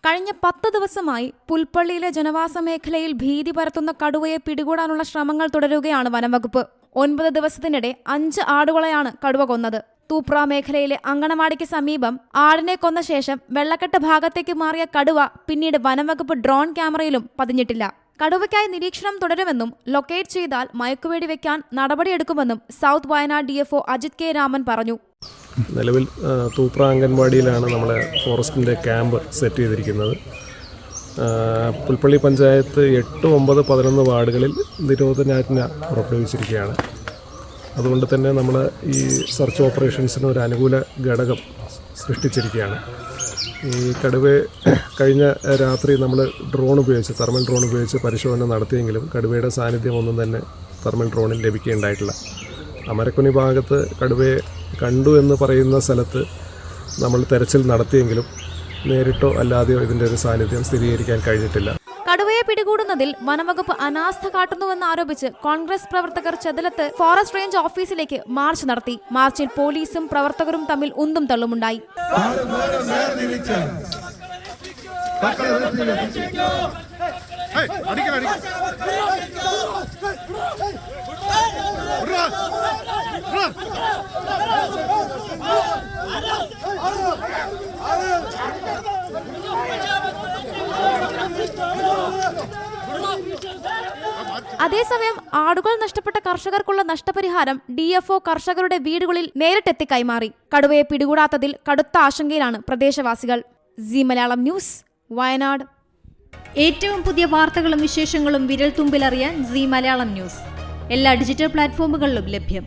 കഴിഞ്ഞ 10 ദിവസമായി പുൽപ്പള്ളിയിലെ ജനവാസ മേഖലയിൽ ഭീതി പരത്തുന്ന കടുവയെ പിടികൂടാനുള്ള ശ്രമങ്ങൾ തുടരുകയാണ് വനംവകുപ്പ്. 9 ദിവസത്തിനിടെ 5 ആടുകളെയാണ് കടുവ കൊന്നത്. തൂപ്ര മേഖലയിലെ അങ്കണവാടിക്ക് സമീപം ആടിനെ കൊന്ന ശേഷം വെള്ളക്കെട്ട് ഭാഗത്തേക്ക് മാറിയ കടുവ പിന്നീട് വനംവകുപ്പ് ഡ്രോൺ ക്യാമറയിലും പതിഞ്ഞിട്ടില്ല. കടുവയ്ക്കായി നിരീക്ഷണം തുടരുമെന്നും ലൊക്കേറ്റ് ചെയ്താൽ മയക്കുവെടി വെക്കാൻ നടപടിയെടുക്കുമെന്നും south Wayanad DFO Ajith K Raman പറഞ്ഞു. നിലവിൽ തൂപ്ര അംഗൻവാടിയിലാണ് നമ്മളെ ഫോറസ്റ്റിൻ്റെ ക്യാമ്പ് സെറ്റ് ചെയ്തിരിക്കുന്നത്. പുൽപ്പള്ളി പഞ്ചായത്ത് 8, 9, 11 വാർഡുകളിൽ നിരോധനാജ്ഞ പുറപ്പെടുവിച്ചിരിക്കുകയാണ്. അതുകൊണ്ട് തന്നെ നമ്മൾ ഈ സെർച്ച് ഓപ്പറേഷൻസിന് ഒരു അനുകൂല ഘടകം സൃഷ്ടിച്ചിരിക്കുകയാണ്. ഈ കടുവയെ കഴിഞ്ഞ രാത്രി നമ്മൾ തെർമൽ ഡ്രോൺ ഉപയോഗിച്ച് പരിശോധന നടത്തിയെങ്കിലും കടുവയുടെ സാന്നിധ്യം ഒന്നും തന്നെ തെർമൽ ഡ്രോണിൽ ലഭിക്കുകയുണ്ടായിട്ടില്ല. അമരക്കുനി ഭാഗത്ത് കടുവയെ കണ്ടു എന്ന് പറയുന്ന സ്ഥലത്ത് നമ്മൾ തെരച്ചിൽ നടത്തിയെങ്കിലും നേരിട്ടോ അല്ലാതെയോ ഇതിൻ്റെ ഒരു സാന്നിധ്യം സ്ഥിരീകരിക്കാൻ കഴിഞ്ഞിട്ടില്ല. കടുവയെ പിടികൂടുന്നതിൽ വനംവകുപ്പ് അനാസ്ഥ കാട്ടുന്നുവെന്നാരോപിച്ച് കോൺഗ്രസ് പ്രവർത്തകർ ചെതലത്ത് ഫോറസ്റ്റ് റേഞ്ച് ഓഫീസിലേക്ക് മാർച്ച് നടത്തി. മാർച്ചിൽ പോലീസും പ്രവർത്തകരും തമ്മിൽ ഉന്തും തള്ളുമുണ്ടായി. അതേസമയം ആടുകൾ നഷ്ടപ്പെട്ട കർഷകർക്കുള്ള നഷ്ടപരിഹാരം DFO കർഷകരുടെ വീടുകളിൽ നേരിട്ടെത്തി കൈമാറി. കടുവയെ പിടികൂടാത്തതിൽ കടുത്ത ആശങ്കയിലാണ് പ്രദേശവാസികൾ. C Malayalam news, Wayanad. ഏറ്റവും പുതിയ വാർത്തകളും വിശേഷങ്ങളും വിരൽ തുമ്പിലറിയാൻ സി മലയാളം ന്യൂസ് എല്ലാ ഡിജിറ്റൽ പ്ലാറ്റ്ഫോമുകളിലും ലഭ്യം.